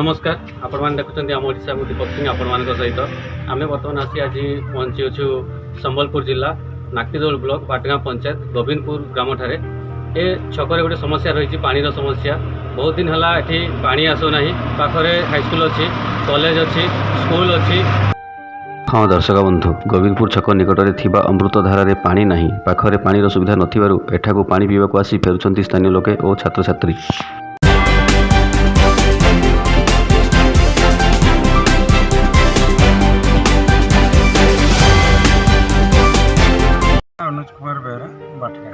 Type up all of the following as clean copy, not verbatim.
नमस्कार आपण मैंने देखुं आम ओडिशा को दीपक सिंह आपण मान सहित आम बर्तमान आसी आज पहुँची अच्छु संबलपुर जिला नाक्तिदोल ब्लॉक बाटगाँ पंचायत गोविंदपुर ग्राम ठारे ए छकरे गोटे समस्या रही पानी समस्या बहुत दिन है ये पानी आसुना पाखरे हाईस्कल अच्छी कॉलेज अच्छी स्कूल अच्छी। हाँ दर्शक बंधु गोविंदपुर छक निकट में अमृतधारा पानी नहीं पाखरे पानी सुविधा नथिबारु एठाकू पानी पीवाक आसी फेरुछंती स्थानीय लोके और छात्र छात्री। अनुज कुमार बेहरा बाटका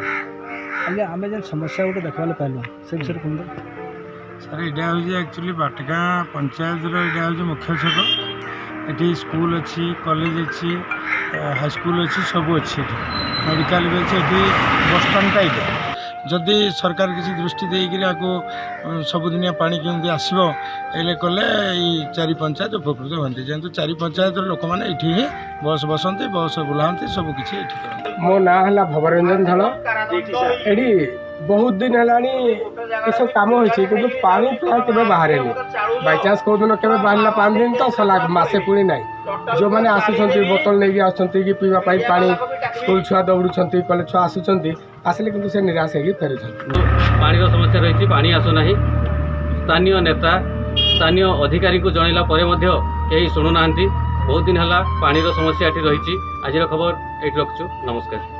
आगे आम जो समस्या गोटे देखा पाइल से विषय कहते सर यहाँ हूँ एक्चुअली बाटका पंचायत यहाँ हूँ मुख्य छक ये स्कूल अच्छी कॉलेज अच्छी हाईस्कूल अच्छी सब अच्छी मेडिकल भी अच्छी ये बस स्टाण टाइप जदि सरकार किसी दृष्टि देकर आपको सबुदिनिया पानी केमती आसो कले चारि पंचायत उपकृत हमें जेहतु चारि पंचायत लोक मैंने ये बस बसते बस बुलाते सबकि मो ना है भवरंजन धल एडी बहुत दिन है सब कम होती पानी प्राय के बाहर बाई चान्स कौ दिन के बाहर 5 दिन तो सला मसे पुणी ना जो मैंने आसुँच बोतल नहीं आसुँच कि पीवाई पानी स्कूल छुआ दौड़ुं कॉलेज छुआ आसुँच आसिले कि से निराश हो फेर पानी समस्या रही पानी आसुना स्थानीय नेता स्थानीय अधिकारी को जनइला कहीं शुणुना बहुत दिन है पानी समस्या ये रही आज खबर ये रखुँ नमस्कार।